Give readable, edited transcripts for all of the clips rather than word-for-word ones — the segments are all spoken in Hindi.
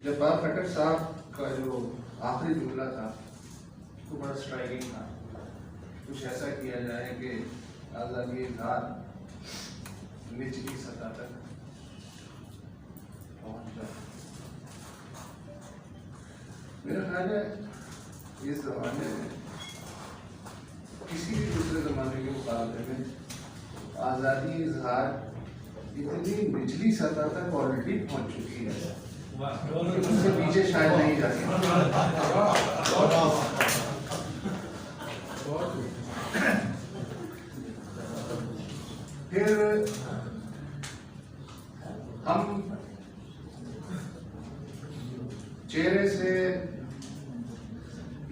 जब्बार खट्टर साहब का जो आखिरी जुमला था वो बड़ा स्ट्राइकिंग था। कुछ ऐसा किया जाए कि आज़ादी इज़हार निचली सतह तक पहुंच जाए। मेरा ख्याल है इस जमाने में किसी भी दूसरे जमाने के मुकाबले में आज़ादी इज़हार इतनी निचली सतह तक ऑलरेडी पहुंच चुकी है, उससे पीछे शायद नहीं जा फिर हम चेहरे से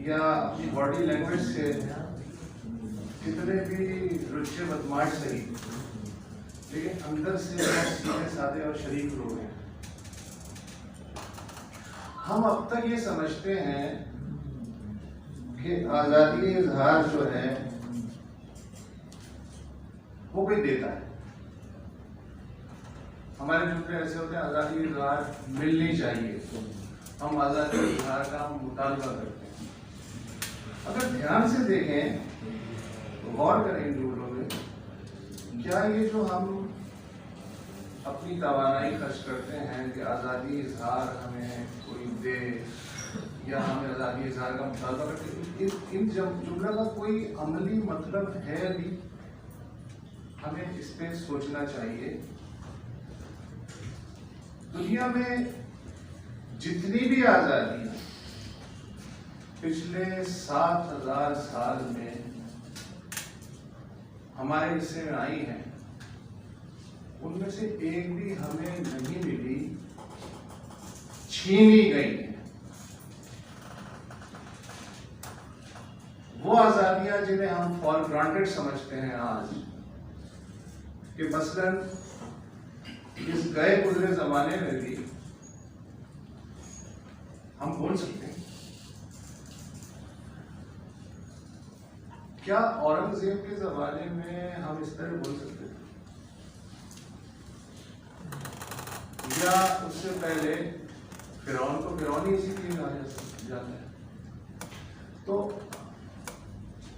या अपनी बॉडी लैंग्वेज से कितने भी रुच्चे बदमाश सही, लेकिन अंदर से सीधे साधे और शरीफ लोग हैं। हम अब तक ये समझते हैं कि आज़ादी इज़हार जो है वो कोई देता है। हमारे जुमले ऐसे होते हैं, आज़ादी इज़हार मिलनी चाहिए, तो हम आज़ादी इज़हार का मुतालबा करते हैं। अगर ध्यान से देखें, गौर करें इन जुमलों में, क्या ये जो हम अपनी तवानाई खर्च करते हैं कि आज़ादी इज़हार हमें कोई दे या हमें आज़ादी इज़हार का मुतालबा करते हैं, इन जुमलों का कोई अमली मतलब है भी? हमें इस पे सोचना चाहिए। दुनिया में जितनी भी आज़ादी पिछले 7000 साल में हमारे हिस्से में आई हैं, उनमें से एक भी हमें नहीं मिली, छीनी गई है। वो आजादियां जिन्हें हम फॉर ग्रांटेड समझते हैं आज, कि मसलन इस गए गुजरे जमाने में भी हम बोल सकते हैं। क्या औरंगजेब के जमाने में हम इस तरह बोल सकते थे? या उससे पहले फिरौन को फिरौन ही इसी लिए कहा जाता है। तो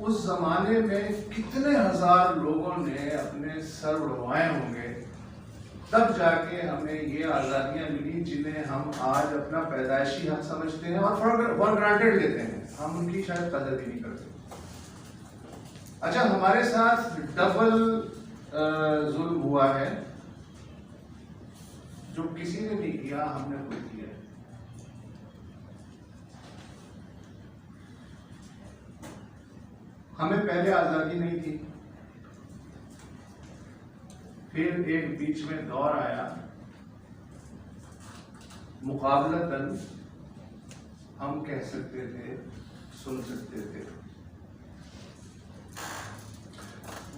उस जमाने में कितने हजार लोगों ने अपने सर उड़वाए होंगे, तब जाके हमें ये आज़ादियां मिली जिन्हें हम आज अपना पैदाइशी हक समझते हैं और फॉर ग्रांटेड लेते हैं। हम उनकी शायद कदर भी नहीं करते। अच्छा, हमारे साथ डबल जुल्म हुआ है, जो किसी ने नहीं किया, हमने खुद किया है। हमें पहले आजादी नहीं थी, फिर एक बीच में दौर आया, मुकाबलतन हम कह सकते थे, सुन सकते थे।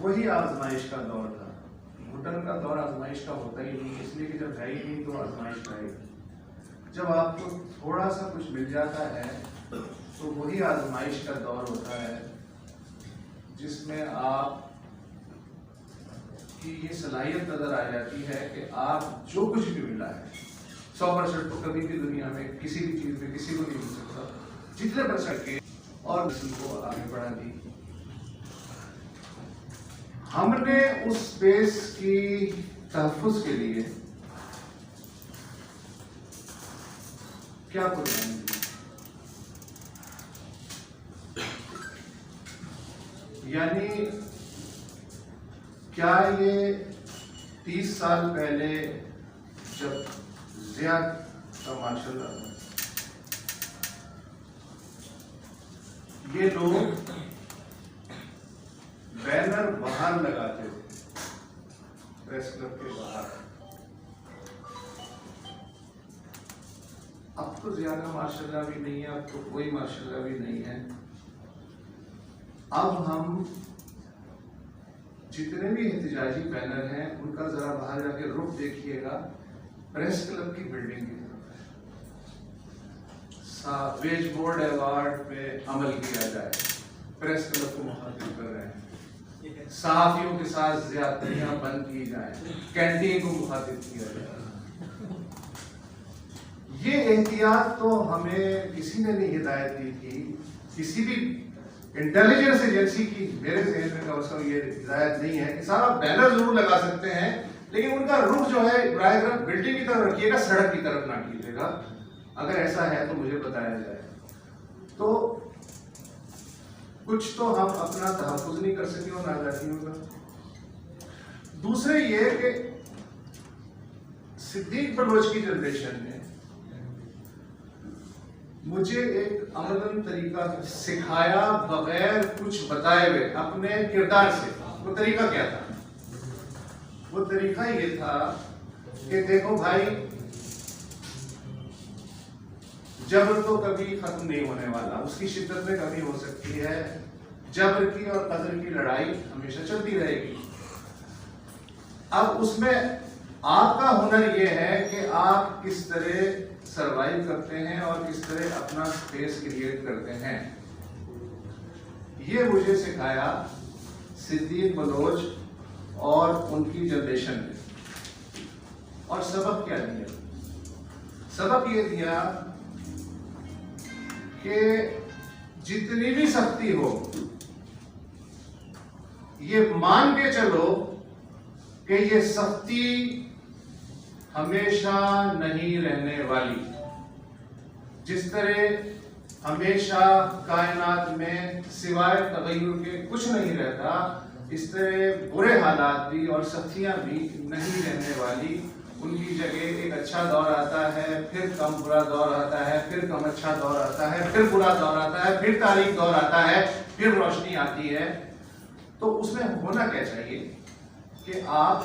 वही आजमाइश का दौर था। घुटन का दौर आजमाइश का होता ही नहीं, इसलिए कि जब है ही नहीं तो आजमाइश रहेगी। जब आपको थोड़ा सा कुछ मिल जाता है तो वही आजमाइश का दौर होता है, जिसमें आप की ये सलाहियत नजर आ जाती है कि आप जो कुछ भी मिला है 100% तो कभी भी दुनिया में किसी भी चीज में किसी को नहीं मिल सकता, जितने बढ़ सके और को आगे बढ़ा दी। हमने उस स्पेस की तहफ़्फ़ुज़ के लिए क्या कुर्बानी दी? यानी क्या ये 30 साल पहले जब ज़िया का मार्शल था, ये लोग बैनर बाहर लगाते थे, प्रेस क्लब के बाहर, अब तो ज़िया का मार्शल भी नहीं है, अब तो कोई मार्शल भी नहीं है। अब हम जितने भी एहतजाजी बैनर हैं उनका जरा बाहर जाके रुख देखिएगा, प्रेस क्लब की बिल्डिंग की तरफ है। वेज बोर्ड अवार्ड पे अमल किया जाए, प्रेस क्लब को मुखातिब कर रहे हैं। सहाफियों के साथ ज्यादतियां बंद की जाए, कैंटीन को मुखातिब किया जाए। ये एहतियात तो हमें किसी ने नहीं हिदायत दी थी, किसी भी इंटेलिजेंस एजेंसी की मेरे जहन में कम से कम ये हिदायत नहीं है कि साहब आप बैनर जरूर लगा सकते हैं, लेकिन उनका रुख जो है बराबर बिल्डिंग की तरफ रखिएगा, सड़क की तरफ ना कीजिएगा। अगर ऐसा है तो मुझे बताया जाए। तो कुछ तो हम अपना तहफ़्फ़ुज़ नहीं कर सके उन आज़ादियों का। दूसरे ये कि सिद्दीक बलोच की जनरेशन ने मुझे एक अमलन तरीका सिखाया बगैर कुछ बताए हुए अपने किरदार से। वो तरीका क्या था? वो तरीका ये था कि देखो भाई, जबर तो कभी खत्म नहीं होने वाला, उसकी शिद्दत में कमी हो सकती है, जबर की और कदर की लड़ाई हमेशा चलती रहेगी। अब उसमें आपका हुनर यह है कि आप किस तरह सरवाइव करते हैं और किस तरह अपना स्पेस क्रिएट करते हैं। ये मुझे सिखाया सिद्दीक बलोच और उनकी जनरेशन ने। और सबक क्या दिया? सबक ये दिया कि जितनी भी सख्ती हो, ये मान के चलो कि ये सख्ती हमेशा नहीं रहने वाली। जिस तरह हमेशा कायनात में सिवाय तगय्युर के कुछ नहीं रहता, इस तरह बुरे हालात भी और सख्तियां भी नहीं रहने वाली। उनकी जगह एक अच्छा दौर आता है, फिर कम बुरा दौर आता है, फिर कम अच्छा दौर आता है, फिर बुरा दौर आता है, फिर तारीख दौर आता है, फिर रोशनी आती है। तो उसमें होना क्या चाहिए कि आप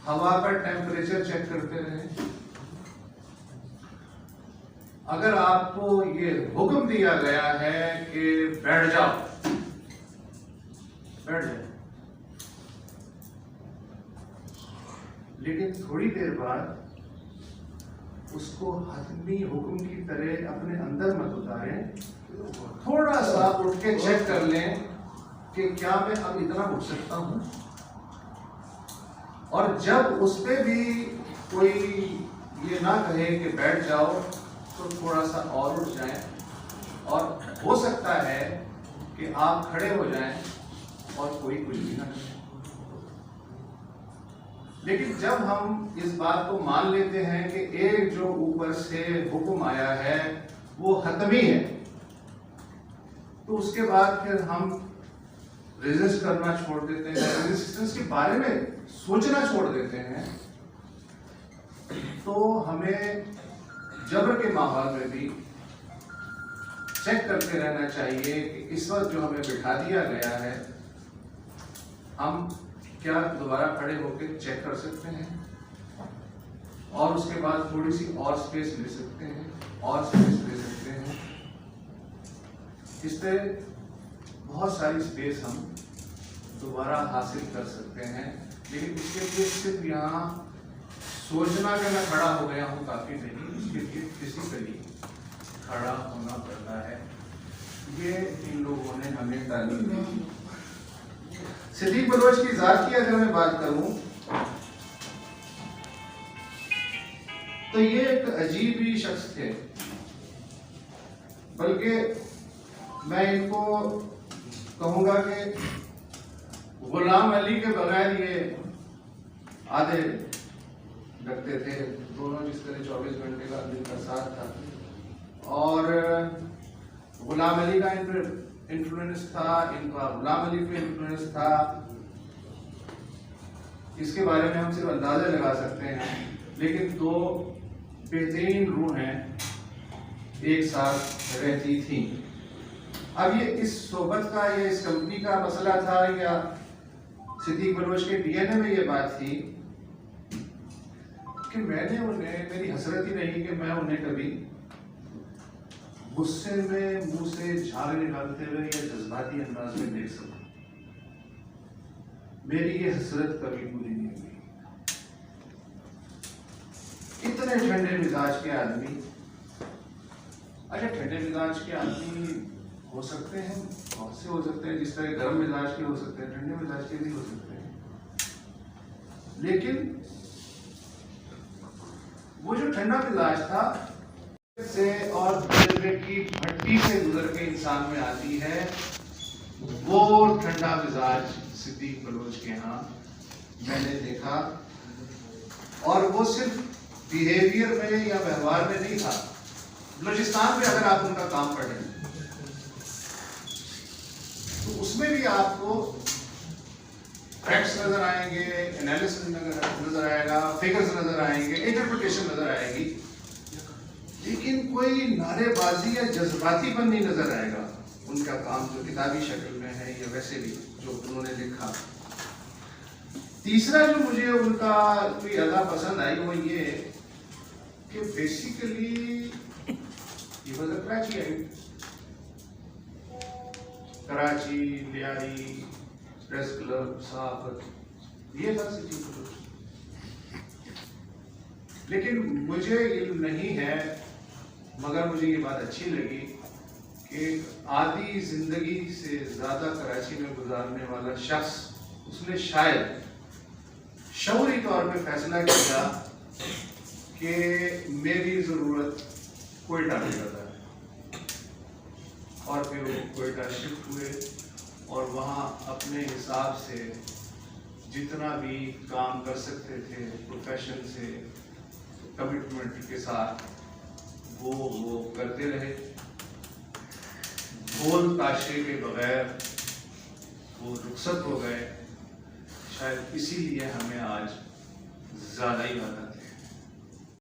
हवा का टेम्परेचर चेक करते रहें। अगर आपको ये हुक्म दिया गया है कि बैठ जाओ, बैठ जाओ, लेकिन थोड़ी देर बाद उसको हतमी हुक्म की तरह अपने अंदर मत उतारें। थोड़ा सा उठ के चेक कर लें कि क्या मैं अब इतना उठ सकता हूं। और जब उस पे भी कोई ये ना कहे कि बैठ जाओ, तो थोड़ा सा और उठ जाएं। और हो सकता है कि आप खड़े हो जाएं और कोई कुछ भी ना कहे। लेकिन जब हम इस बात को मान लेते हैं कि एक जो ऊपर से हुक्म आया है वो हतमी है, तो उसके बाद फिर हम रेजिस्ट करना छोड़ देते हैं, रेजिस्टेंस के बारे में सोचना छोड़ देते हैं। तो हमें जबर के माहौल में भी चेक करते रहना चाहिए कि इस वक्त जो हमें बिठा दिया गया है, हम क्या दोबारा खड़े होकर चेक कर सकते हैं और उसके बाद थोड़ी सी और स्पेस ले सकते हैं, और स्पेस ले सकते हैं। इस तरह बहुत सारी स्पेस हम दोबारा हासिल कर सकते हैं। लेकिन उसके लिए सिर्फ यहाँ सोचना कि मैं खड़ा हो गया हूँ काफी नहीं, उसके लिए फिजिकली खड़ा होना पड़ता है। ये इन लोगों ने हमें तालीम दी। सिद्दीक बलोच की जात की अगर मैं बात करूं तो ये एक अजीब ही शख्स थे। बल्कि मैं इनको कहूंगा कि गुलाम अली के बगैर ये आधे लगते थे। दोनों जिस तरह 24 घंटे का दिन का साथ था, और गुलाम अली का इन्फ्लुएंस था, इनका गुलाम अली पे इन्फ्लुएंस था। इसके बारे में हम सिर्फ अंदाजा लगा सकते हैं। लेकिन दो बेहतरीन रूहें एक साथ रहती थी। अब ये इस सोबत का या इस कंपनी का मसला था या सिद्दीक बलोच के डीएनए में ये बात थी कि मैंने उन्हें, मेरी हसरत ही नहीं कि मैं उन्हें कभी गुस्से में मुंह से झाग निकालते हुए या जज्बाती अंदाज में देख सकूं। मेरी ये हसरत कभी पूरी नहीं हुई। इतने ठंडे मिजाज के आदमी, अच्छा ठंडे मिजाज के आदमी हो सकते हैं, बहुत से हो सकते हैं, जिस तरह गर्म मिजाज के हो सकते हैं, ठंडे मिजाज के भी हो सकते हैं। लेकिन वो जो ठंडा मिजाज था से और सिगरेट की भट्टी से गुजर के इंसान में आती है, वो ठंडा मिजाज सिद्दीक बलोच के यहाँ मैंने देखा। और वो सिर्फ बिहेवियर में या व्यवहार में नहीं था। बलूचिस्तान में अगर आप उनका काम पढ़ें तो उसमें भी आपको फैक्ट्स नजर आएंगे, एनालिसिस नजर आएगा, फिगर्स नजर आएंगे, इंटरप्रिटेशन नजर आएगी, लेकिन कोई नारेबाजी या जज्बातीपन नहीं नजर आएगा। उनका काम जो किताबी शक्ल में है या वैसे भी जो उन्होंने लिखा। तीसरा जो मुझे उनका कोई अदा पसंद आई वो ये कि basically he was a Karachiite. Karachi, Lyari, press club, साहब, ये था सिद्दीक बलोच। लेकिन मुझे इल्म नहीं है, मगर मुझे ये बात अच्छी लगी कि आधी जिंदगी से ज्यादा कराची में गुजारने वाला शख्स, उसने शायद शऊरी तौर पे फैसला किया कि मेरी जरूरत कोयटा में ज्यादा है, और फिर वो कोयटा शिफ्ट हुए और वहाँ अपने हिसाब से जितना भी काम कर सकते थे प्रोफेशन से, कमिटमेंट के साथ वो करते रहे। ढोल ताशे के बगैर वो रुखसत हो गए। शायद इसीलिए हमें आज ज्यादा ही याद